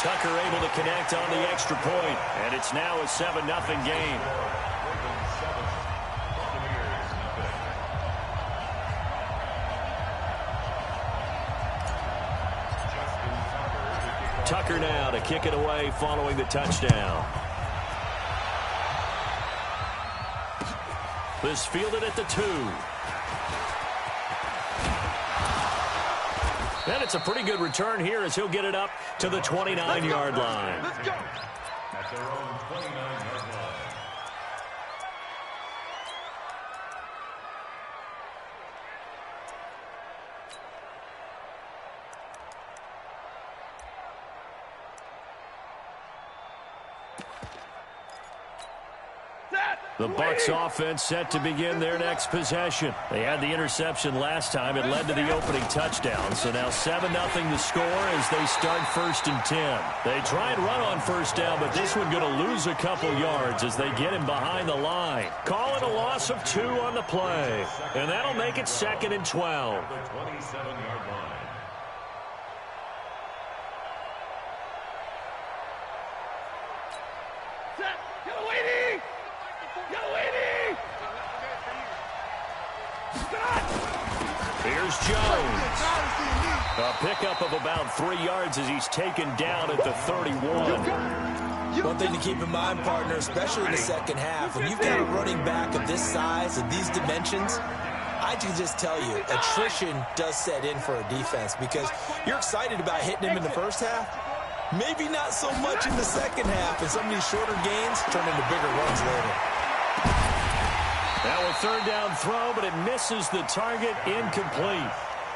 Tucker able to connect on the extra point, and it's now a 7-0 game. Tucker now to kick it away following the touchdown. This fielded at the 2. And it's a pretty good return here as he'll get it up to the 29-yard line. Let's go. At their own 29-yard line. The Bucs offense set to begin their next possession. They had the interception last time. It led to the opening touchdown. So now 7-0 the score as they start 1st and 10. They try and run on first down, but this one going to lose a couple yards as they get him behind the line. Call it a loss of 2 on the play. And that'll make it 2nd and 12. The 27-yard line. Here's Jones. A pickup of about 3 yards as he's taken down at the 31. One thing to keep in mind, partner, especially in the second half, when you've got a running back of this size and these dimensions, I can just tell you, attrition does set in for a defense because you're excited about hitting him in the first half. Maybe not so much in the second half, and some of these shorter gains turn into bigger runs later. Now a 3rd down throw, but it misses the target, incomplete.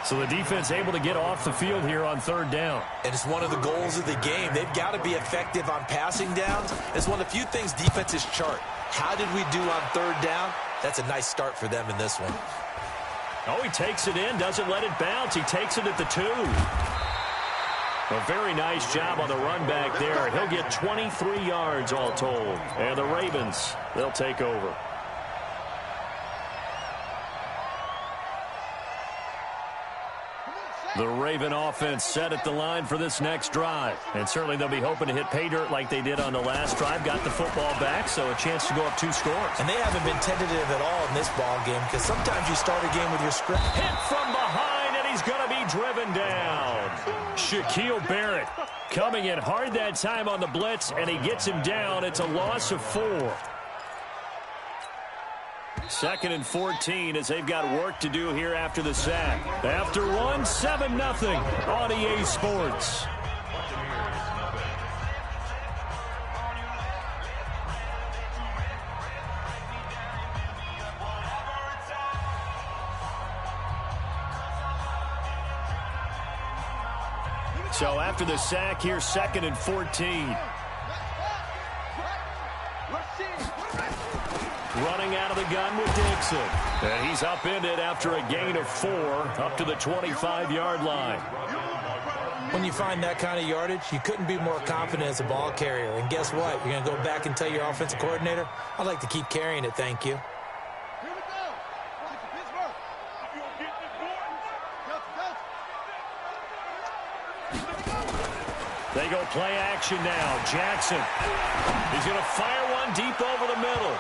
So the defense able to get off the field here on 3rd down. And it's one of the goals of the game. They've got to be effective on passing downs. It's one of the few things defenses chart. How did we do on 3rd down? That's a nice start for them in this one. Oh, he takes it in, doesn't let it bounce. He takes it at the 2. A very nice job on the run back there. He'll get 23 yards all told. And the Ravens, they'll take over. The Raven offense set at the line for this next drive. And certainly they'll be hoping to hit pay dirt like they did on the last drive. Got the football back, so a chance to go up 2 scores. And they haven't been tentative at all in this ball game because sometimes you start a game with your script. Hit from behind, and he's going to be driven down. Shaquille Barrett coming in hard that time on the blitz, and he gets him down. It's a loss of 4. 2nd and 14 as they've got work to do here after the sack. After one, 7-0 on EA Sports. So after the sack here, 2nd and 14. Running out of the gun with Dixon. And he's upended after a gain of 4 up to the 25-yard line. When you find that kind of yardage, you couldn't be more confident as a ball carrier. And guess what? You're going to go back and tell your offensive coordinator, I'd like to keep carrying it, thank you. They go play action now. Jackson. He's going to fire one deep over the middle.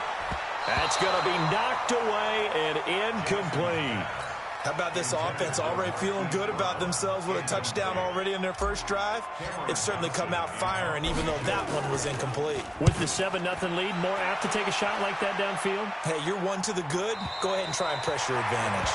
That's going to be knocked away and incomplete. How about this offense already feeling good about themselves with a touchdown already in their first drive? It's certainly come out firing, even though that one was incomplete. With the 7-0 lead, more apt to take a shot like that downfield? Hey, you're 1 to the good. Go ahead and try and press your advantage.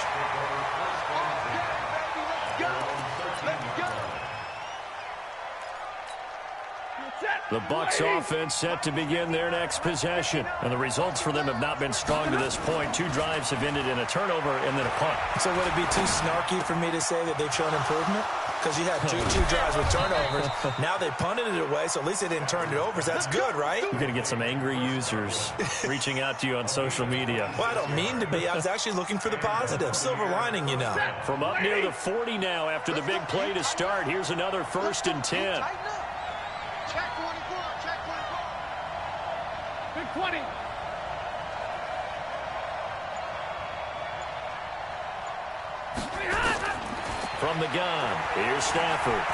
The Bucs offense set to begin their next possession. And the results for them have not been strong to this point. 2 drives have ended in a turnover and then a punt. So would it be too snarky for me to say that they've shown improvement? Because you had two drives with turnovers. Now they punted it away, so at least they didn't turn it over. So that's good, right? You're going to get some angry users reaching out to you on social media. Well, I don't mean to be. I was actually looking for the positive. Silver lining, you know. From up near the 40 now after the big play to start. Here's another 1st and 10. Check 24, check 24. Big 20. From the gun, here's Stafford.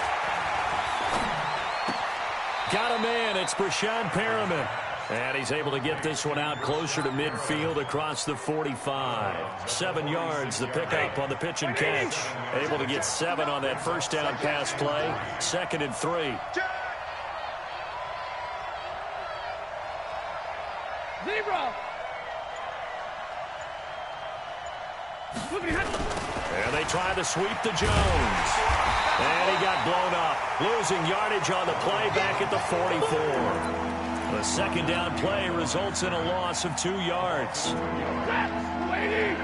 Got him in. It's Brashad Perriman. And he's able to get this one out closer to midfield across the 45. 7 yards, the pickup on the pitch and catch. Able to get 7 on that first down pass play. 2nd and 3. Zebra. And they try to sweep to Jones. And he got blown up. Losing yardage on the play back at the 44. The 2nd down play results in a loss of 2 yards. Ladies.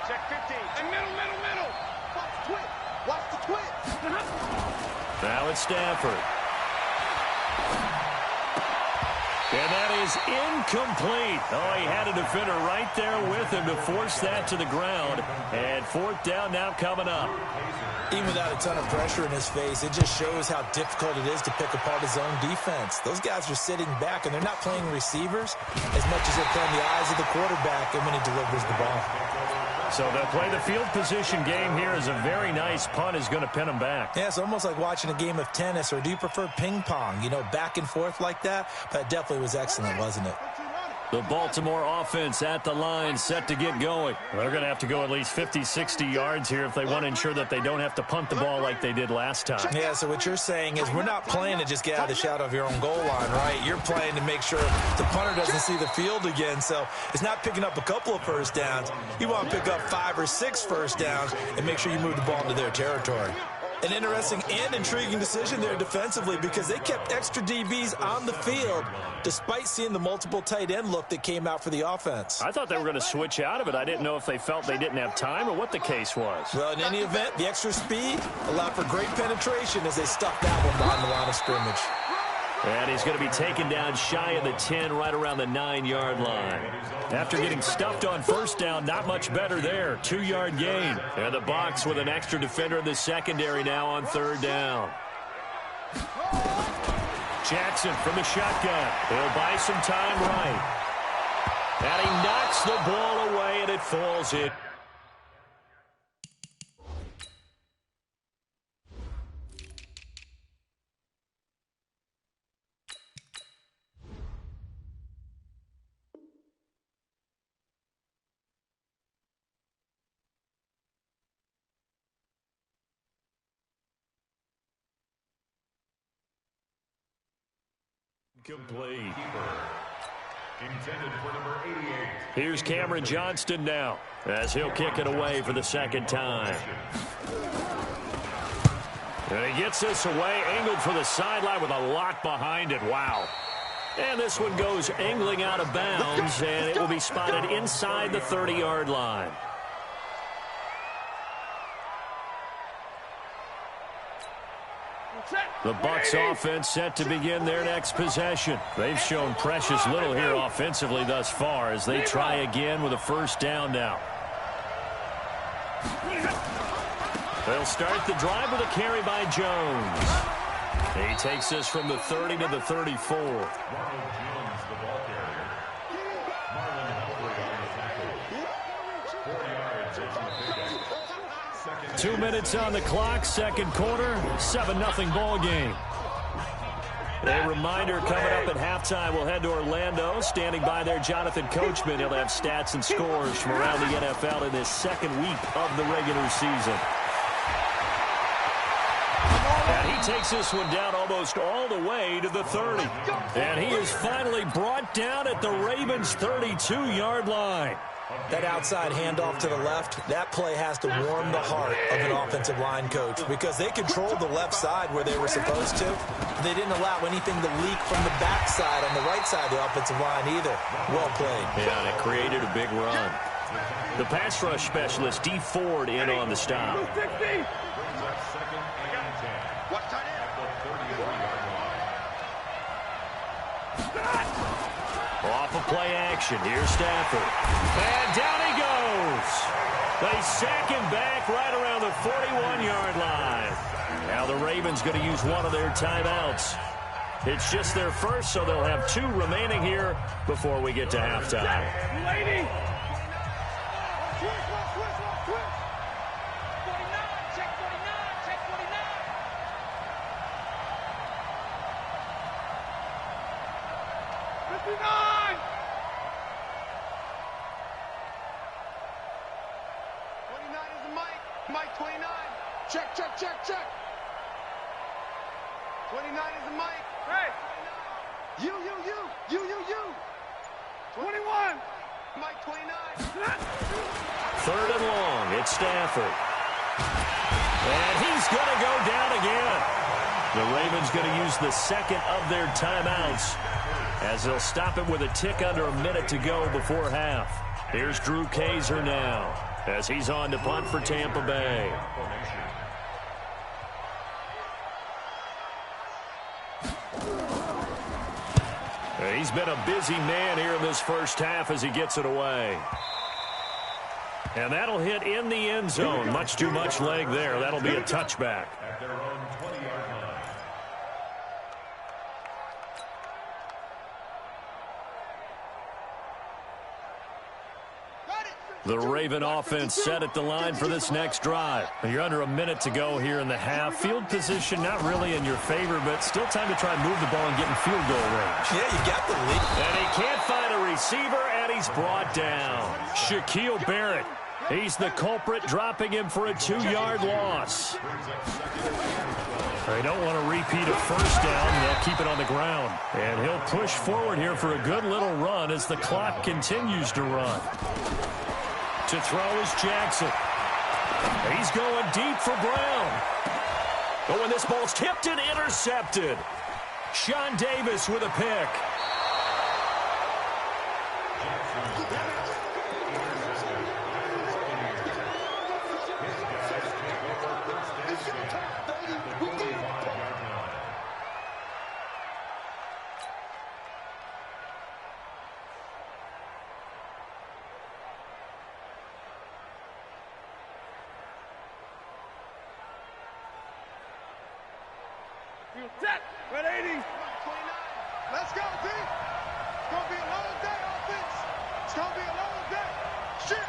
Check 15. And middle. Watch the twist. Now it's Stafford. And that is incomplete. Oh, he had a defender right there with him to force that to the ground. And 4th down now coming up. Even without a ton of pressure in his face, it just shows how difficult it is to pick apart his own defense. Those guys are sitting back, and they're not playing receivers as much as they're playing the eyes of the quarterback and when he delivers the ball. So they'll play the field position game here as a very nice punt is going to pin them back. Yeah, it's almost like watching a game of tennis, or do you prefer ping pong? You know, back and forth like that? That definitely was excellent, wasn't it? The Baltimore offense at the line, set to get going. They're going to have to go at least 50, 60 yards here if they want to ensure that they don't have to punt the ball like they did last time. Yeah, so what you're saying is we're not playing to just get out of the shadow of your own goal line, right? You're playing to make sure the punter doesn't see the field again. So it's not picking up a couple of first downs. You want to pick up 5 or 6 first downs and make sure you move the ball into their territory. An interesting and intriguing decision there defensively because they kept extra DBs on the field despite seeing the multiple tight end look that came out for the offense. I thought they were going to switch out of it. I didn't know if they felt they didn't have time or what the case was. Well, in any event, the extra speed allowed for great penetration as they stuffed that one behind the line of scrimmage. And he's going to be taken down shy of the 10, right around the 9-yard line. After getting stuffed on first down, not much better there. 2-yard gain. And the box with an extra defender in the secondary now on 3rd down. Jackson from the shotgun. He'll buy some time right. And he knocks the ball away, and it falls in. Complete. Intended for number 88. Here's Cameron Johnston now as he'll kick it away for the 2nd time. And he gets this away, angled for the sideline with a lot behind it. Wow. And this one goes angling out of bounds, and it will be spotted inside the 30-yard line. The Bucs offense set to begin their next possession. They've shown precious little here offensively thus far as they try again with a first down now. They'll start the drive with a carry by Jones. He takes this from the 30 to the 34. Ronald Jones, the ball carrier. Marlon Humphrey on the tackle. 4 yards on the pickup. 2 minutes on the clock, 2nd quarter, 7-0 ball game. A reminder coming up at halftime, we'll head to Orlando. Standing by there, Jonathan Coachman. He'll have stats and scores from around the NFL in this 2nd week of the regular season. And he takes this one down almost all the way to the 30. And he is finally brought down at the Ravens' 32-yard line. That outside handoff to the left, that play has to warm the heart of an offensive line coach because they controlled the left side where they were supposed to. They didn't allow anything to leak from the backside on the right side of the offensive line either. Well played. Yeah, and it created a big run. The pass rush specialist, D. Ford, in on the stop. Off of play action. Here's Stafford. And down he goes. They sack him back right around the 41-yard line. Now the Ravens going to use one of their timeouts. It's just their first, so they'll have 2 remaining here before we get to halftime. Lady. Mike 29. Check, check, check, check. 29 is the Mike. Hey. You. 21. Mike 29. Third and long. It's Stafford. And he's going to go down again. The Ravens going to use the second of their timeouts as they'll stop it with a tick under a minute to go before half. Here's Drew Kaiser now as he's on to punt for Tampa Bay. He's been a busy man here in this first half as he gets it away. And that'll hit in the end zone. Much too much leg there. That'll be a touchback. At their own 20-yard line. The Raven offense set at the line for this next drive. You're under a minute to go here in the half. Field position not really in your favor, but still time to try and move the ball and get in field goal range. Yeah, you got the lead. And he can't find a receiver, and he's brought down. Shaquille Barrett. He's the culprit, dropping him for a 2-yard loss. They don't want to repeat a first down. They'll keep it on the ground. And he'll push forward here for a good little run as the clock continues to run. To throw is Jackson. He's going deep for Brown. Oh, and this ball's tipped and intercepted. Sean Davis with a pick. Set. Red 80. 29. Let's go, D. It's going to be a long day, offense. It's going to be a long day. Shit.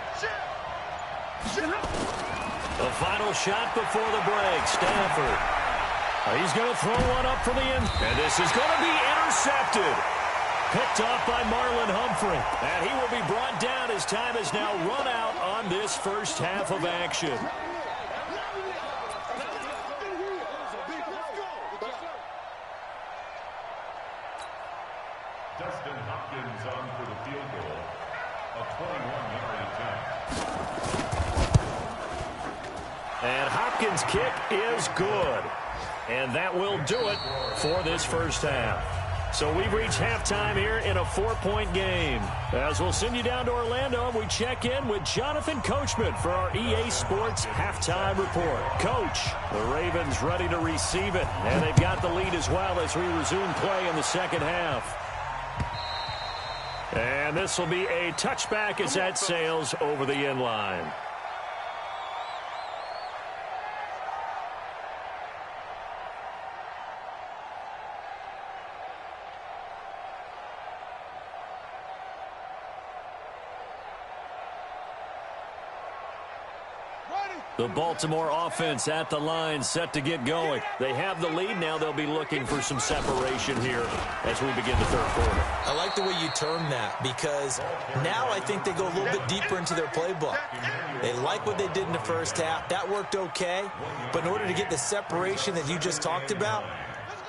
The final shot before the break. Stafford. He's going to throw one up for the end. And this is going to be intercepted. Picked off by Marlon Humphrey. And he will be brought down as time is now run out on this first half of action. Dustin Hopkins on for the field goal. A 21-yard attempt. And Hopkins' kick is good. And that will do it for this first half. So we've reached halftime here in a 4-point game. As we'll send you down to Orlando, we check in with Jonathan Coachman for our EA Sports Halftime Report. Coach, the Ravens ready to receive it. And they've got the lead as well as we resume play in the second half. And this will be a touchback as that sails over the end line. The Baltimore offense at the line, set to get going. They have the lead. Now they'll be looking for some separation here as we begin the third quarter. I like the way you term that because now I think they go a little bit deeper into their playbook. They like what they did in the first half. That worked okay. But in order to get the separation that you just talked about,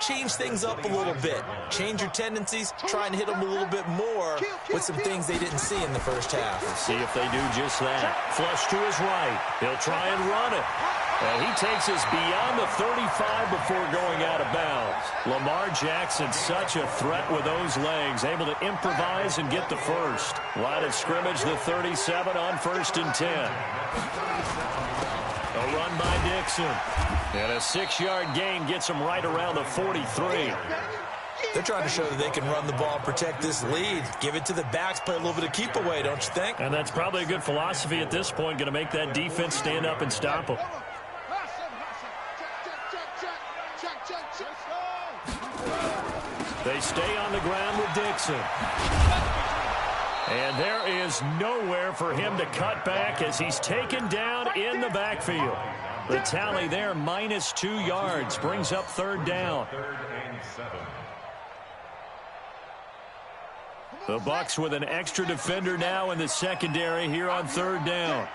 change things up a little bit. Change your tendencies. Try and hit them a little bit more with some things they didn't see in the first half. Let's see if they do just that. Flush to his right. He'll try and run it. And he takes us beyond the 35 before going out of bounds. Lamar Jackson, such a threat with those legs, able to improvise and get the first. Line of scrimmage, the 37 on 1st and 10. A run by Dixon. And a 6-yard gain gets him right around the 43. They're trying to show that they can run the ball, protect this lead, give it to the backs, play a little bit of keep away, don't you think? And that's probably a good philosophy at this point, going to make that defense stand up and stop them. They stay on the ground with Dixon. And there is nowhere for him to cut back as he's taken down in the backfield. The tally there, minus 2 yards, brings up 3rd down. 3rd and 7. The Bucs with an extra defender now in the secondary here on 3rd down.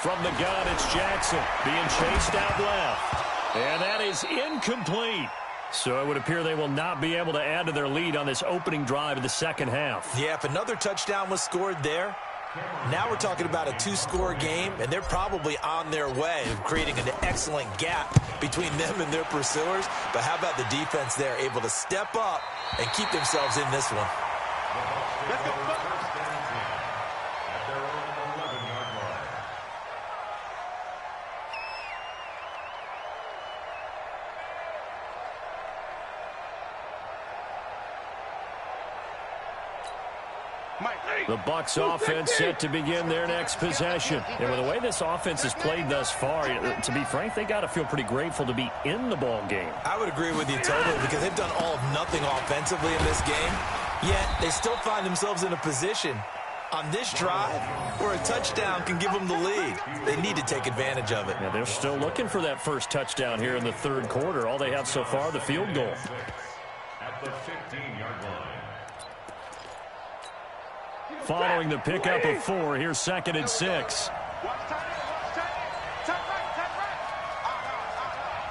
From the gun, it's Jackson being chased out left. And that is incomplete. So it would appear they will not be able to add to their lead on this opening drive of the second half. Yeah, if another touchdown was scored there, now we're talking about a two-score game, and they're probably on their way of creating an excellent gap between them and their pursuers. But how about the defense there, able to step up and keep themselves in this one? Let's go. At their own 11-yard line. The Bucs offense set to begin their next possession. And with the way this offense has played thus far, to be frank, they got to feel pretty grateful to be in the ball game. I would agree with you totally, because they've done all of nothing offensively in this game, yet they still find themselves in a position on this drive where a touchdown can give them the lead. They need to take advantage of it. Yeah, they're still looking for that first touchdown here in the third quarter. All they have so far, the field goal. At the 15-yard line. Following the pickup of 4, here's 2nd and 6. Watch tight end, Turn right.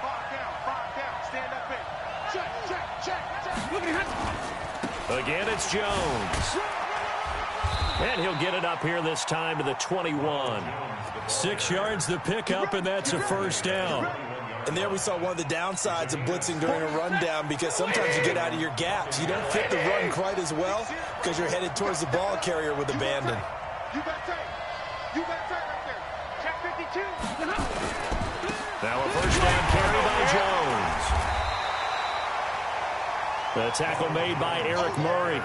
Far down. Stand up in. Check. Look at him. Again, it's Jones. And he'll get it up here this time to the 21. 6 yards the pickup, and that's a first down. And there we saw one of the downsides of blitzing during a rundown, because sometimes you get out of your gaps. You don't fit the run quite as well because you're headed towards the ball carrier with abandon. You back tight right there. Check 52. Now a first down carry by Jones. The tackle made by Eric Murray.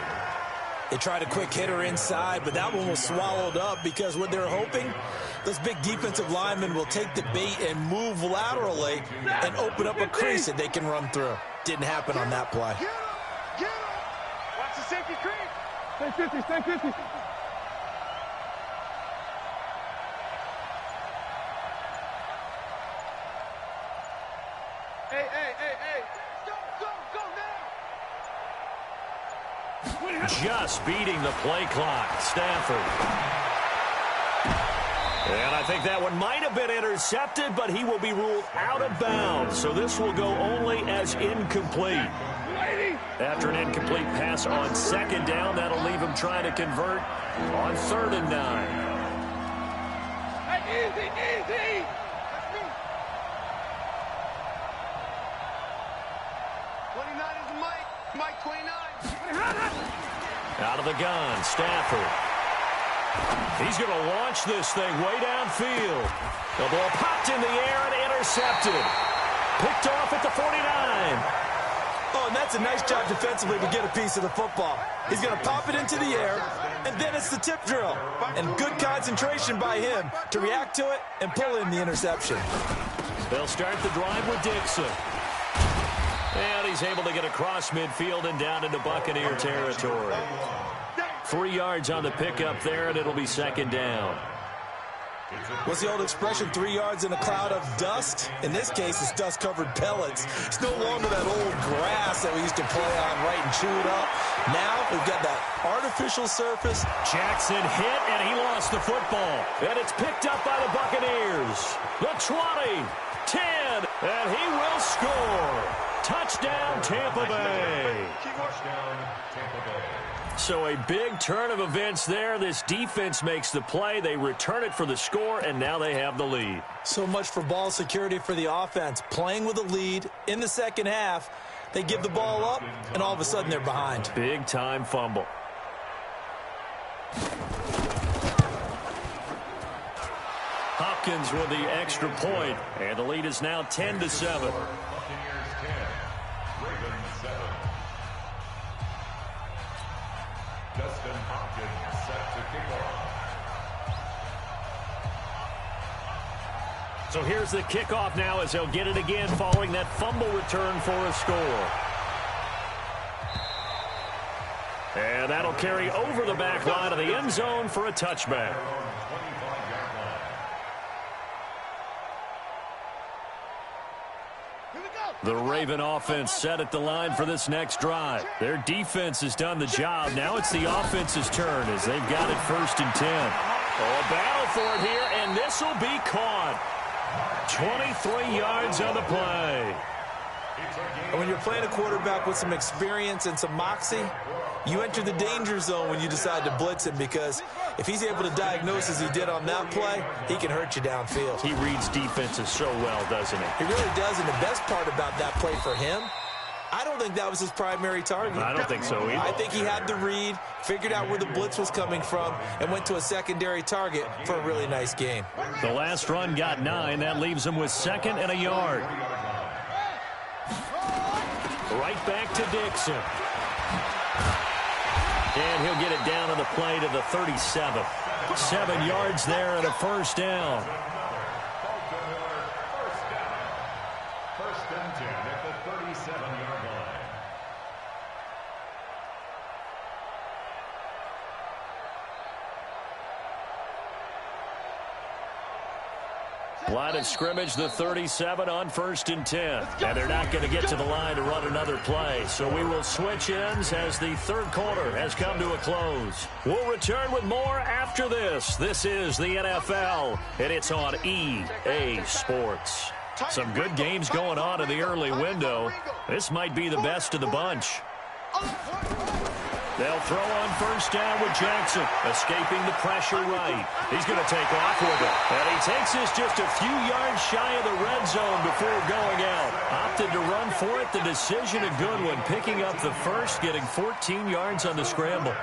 They tried a quick hitter inside, but that one was swallowed up, because what they're hoping, those big defensive linemen will take the bait and move laterally and open up a crease that they can run through. Didn't happen on that play. Get him. Watch the safety crease. Stay 50. Hey. Go now. Just beating the play clock. Stafford. And I think that one might have been intercepted, but he will be ruled out of bounds. So this will go only as incomplete. After an incomplete pass on 2nd down, that'll leave him trying to convert on 3rd and 9. Hey, easy. That's me. 29 is Mike 29. Out of the gun, Stafford. He's going to launch this thing way downfield. The ball popped in the air and intercepted. Picked off at the 49. Oh, and that's a nice job defensively to get a piece of the football. He's going to pop it into the air, and then it's the tip drill. And good concentration by him to react to it and pull in the interception. They'll start the drive with Dixon. And he's able to get across midfield and down into Buccaneer territory. 3 yards on the pickup there, and it'll be 2nd down. What's the old expression, 3 yards in a cloud of dust? In this case, it's dust-covered pellets. It's no longer that old grass that we used to play on, right, and chew it up. Now we've got that artificial surface. Jackson hit, and he lost the football. And it's picked up by the Buccaneers. The 20, 10, and he will score. Touchdown, Tampa Bay. Touchdown, Tampa Bay. So a big turn of events there. This defense makes the play. They return it for the score, and now they have the lead. So much for ball security for the offense. Playing with a lead in the second half, they give the ball up, and all of a sudden they're behind. Big-time fumble. Hopkins with the extra point, and the lead is now 10-7. Buccaneers 10, Ravens 7. Dustin Hopkins set to kick off. So here's the kickoff now as they'll get it again following that fumble return for a score. And that'll carry over the back line of the end zone for a touchback. The Raven offense set at the line for this next drive. Their defense has done the job. Now it's the offense's turn as they've got it 1st and 10. Oh, a battle for it here, and this will be caught. 23 yards on the play. And when you're playing a quarterback with some experience and some moxie, you enter the danger zone when you decide to blitz him, because if he's able to diagnose as he did on that play, he can hurt you downfield. He reads defenses so well, doesn't he? He really does, and the best part about that play for him, I don't think that was his primary target. I don't think so either. I think he had the read, figured out where the blitz was coming from, and went to a secondary target for a really nice gain. The last run got 9. That leaves him with 2nd and a yard. Right back to Dixon. And he'll get it down on the play to the 37. 7 yards there and a first down. First and 10 at the 37-yard line. Line of scrimmage, the 37 on 1st and 10. And they're not going to get to the line to run another play. So we will switch ends as the third quarter has come to a close. We'll return with more after this. This is the NFL, and it's on EA Sports. Some good games going on in the early window. This might be the best of the bunch. They'll throw on first down with Jackson, escaping the pressure right. He's going to take off with it. And he takes this just a few yards shy of the red zone before going out. Opted to run for it. The decision a good one, picking up the first, getting 14 yards on the scramble.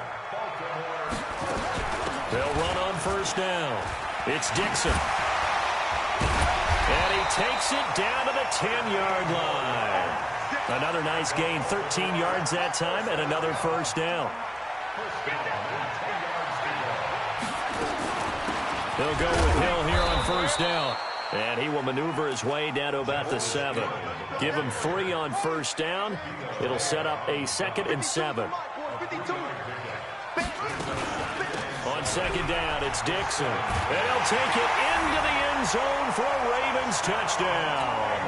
They'll run on first down. It's Dixon. And he takes it down to the 10-yard line. Another nice gain, 13 yards that time, and another first down. He'll go with Hill here on first down. And he will maneuver his way down to about the 7. Give him 3 on first down. It'll set up a 2nd and 7. On second down, it's Dixon. And he'll take it into the end zone for a Ravens touchdown.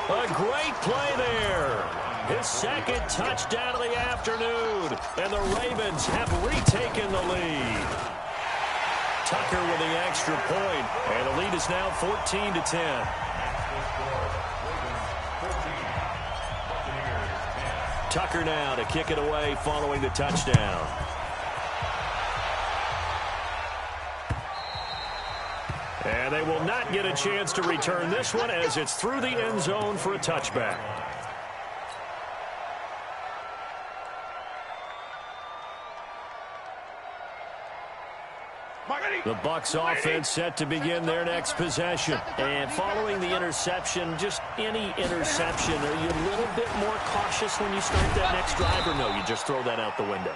A great play there. His 2nd touchdown of the afternoon. And the Ravens have retaken the lead. Tucker with the extra point. And the lead is now 14-10. Tucker now to kick it away following the touchdown. And they will not get a chance to return this one as it's through the end zone for a touchback. The Bucs offense set to begin their next possession. And following the interception, just any interception, are you a little bit more cautious when you start that next drive, or no, you just throw that out the window?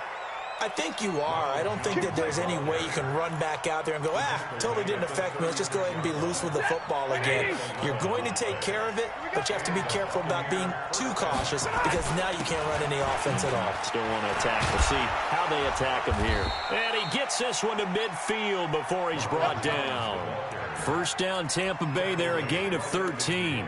I think you are. I don't think that there's any way you can run back out there and go, totally didn't affect me. Let's just go ahead and be loose with the football again. You're going to take care of it, but you have to be careful about being too cautious, because now you can't run any offense at all. Still want to attack. We'll see how they attack him here. And he gets this one to midfield before he's brought down. First down, Tampa Bay there, a gain of 13.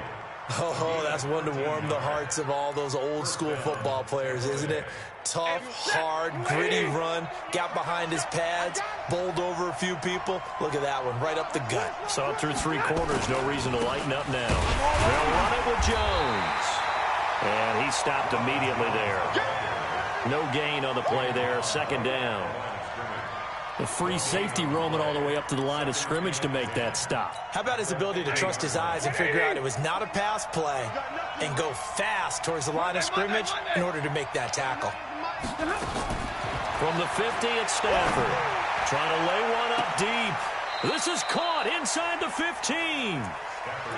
Oh, that's one to warm the hearts of all those old-school football players, isn't it? Tough, hard, gritty run, got behind his pads, bowled over a few people. Look at that one, right up the gut. Saw it through 3 quarters, no reason to lighten up now. They'll run it with Jones. And he stopped immediately there. No gain on the play there, 2nd down. The free safety roaming all the way up to the line of scrimmage to make that stop. How about his ability to trust his eyes and figure out it was not a pass play and go fast towards the line of scrimmage in order to make that tackle. From the 50, it's Stafford. Trying to lay one up deep. This is caught inside the 15.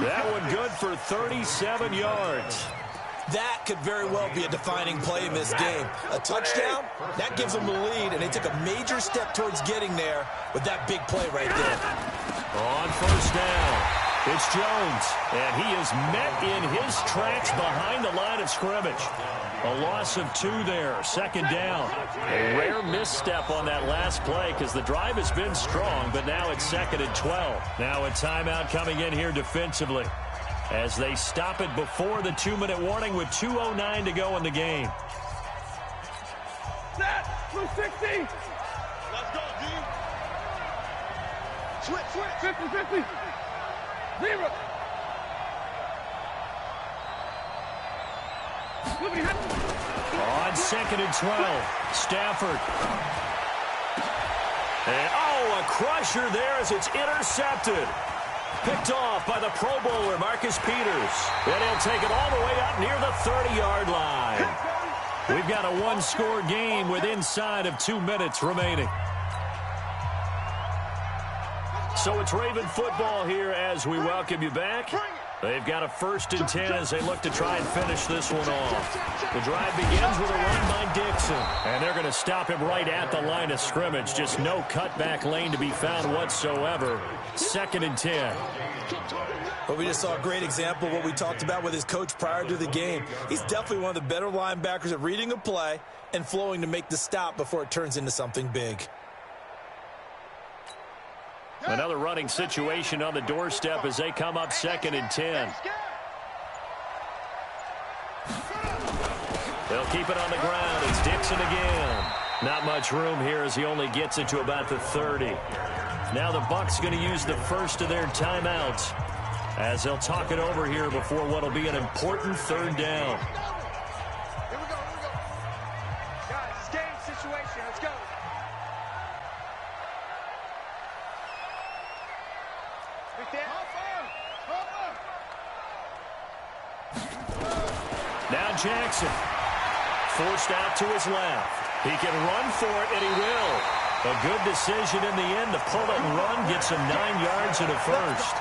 That one good for 37 yards. That could very well be a defining play in this game. A touchdown, that gives them the lead, and they took a major step towards getting there with that big play right there. On first down, it's Jones, and he is met in his tracks behind the line of scrimmage. A loss of 2 there, 2nd down. A rare misstep on that last play because the drive has been strong, but now it's 2nd and 12. Now a timeout coming in here defensively as they stop it before the 2-minute warning with 2:09 to go in the game. Set, 260. Let's go, D. Switch. 50-50. 0. On 2nd and 12, Stafford. And, a crusher there as it's intercepted. Picked off by the Pro Bowler, Marcus Peters. And he'll take it all the way up near the 30-yard line. We've got a one-score game with inside of 2 minutes remaining. So it's Raven football here as we welcome you back. They've got a 1st and 10 as they look to try and finish this one off. The drive begins with a run by Dixon. And they're going to stop him right at the line of scrimmage. Just no cutback lane to be found whatsoever. 2nd and 10. Well, we just saw a great example of what we talked about with his coach prior to the game. He's definitely one of the better linebackers at reading a play and flowing to make the stop before it turns into something big. Another running situation on the doorstep as they come up 2nd and 10. They'll keep it on the ground. It's Dixon again. Not much room here as he only gets it to about the 30. Now the Bucs going to use the first of their timeouts as they'll talk it over here before what will be an important 3rd down. Here we go. Guys, it's game situation. Let's go. Now Jackson, forced out to his left. He can run for it, and he will. A good decision in the end to pull it and run, gets him 9 yards and a first.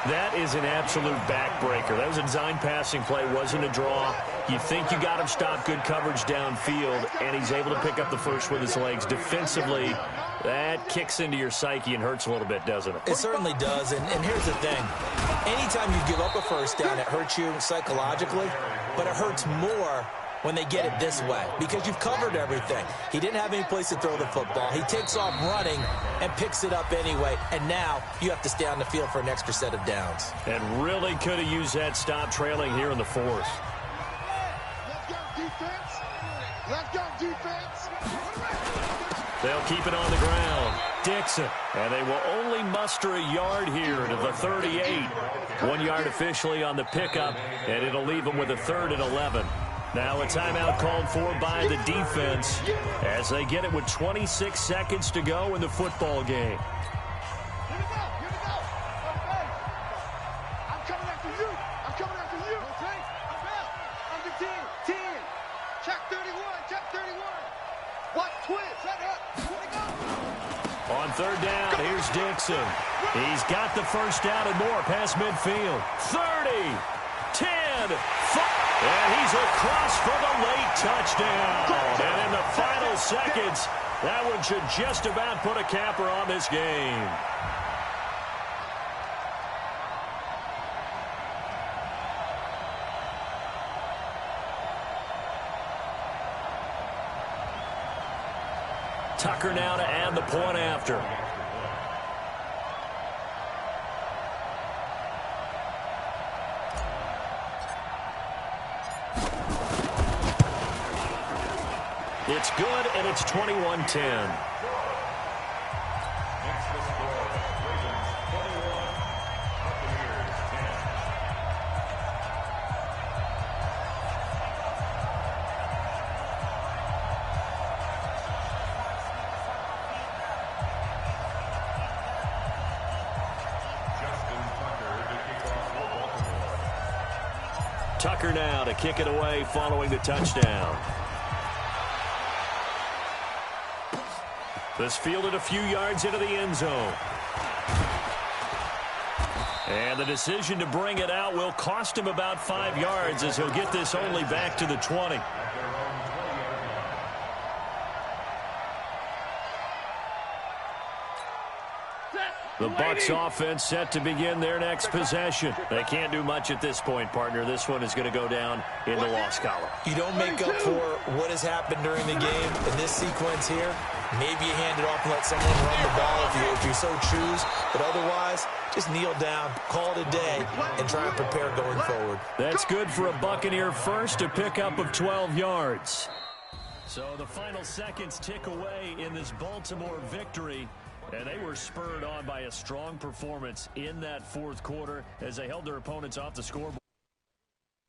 That is an absolute backbreaker. That was a design passing play, wasn't a draw. You think you got him stopped, good coverage downfield, and he's able to pick up the first with his legs. Defensively, that kicks into your psyche and hurts a little bit, doesn't it? It certainly does, and here's the thing. Anytime you give up a first down, it hurts you psychologically, but it hurts more when they get it this way because you've covered everything. He didn't have any place to throw the football. He takes off running and picks it up anyway, and now you have to stay on the field for an extra set of downs. And really could have used that stop trailing here in the 4th. Let's go, defense. Let's go, defense. They'll keep it on the ground. Dixon. And they will only muster a yard here to the 38. 1 yard officially on the pickup, and it'll leave them with a 3rd and 11. Now a timeout called for by the defense as they get it with 26 seconds to go in the football game. Here we go. Okay. I'm coming after you. Okay? I'm out. Under 10. Check 31. What? Twist. Set up. Here we go. On 3rd down, here's Dixon. He's got the first down and more past midfield. 30, 10, 5. And he's across for the late touchdown. And in the final seconds, that one should just about put a capper on this game. Tucker now to add the point after. It's good, and it's 21-10. Tucker now to kick it away following the touchdown. This fielded a few yards into the end zone. And the decision to bring it out will cost him about 5 yards as he'll get this only back to the 20. The Bucs offense set to begin their next possession. They can't do much at this point, partner. This one is going to go down in the loss column. You don't make up for what has happened during the game in this sequence here. Maybe you hand it off and let someone run the ball if you so choose. But otherwise, just kneel down, call it a day, and try and prepare going forward. That's good for a Buccaneer first, a pickup of 12 yards. So the final seconds tick away in this Baltimore victory. And they were spurred on by a strong performance in that fourth quarter as they held their opponents off the scoreboard.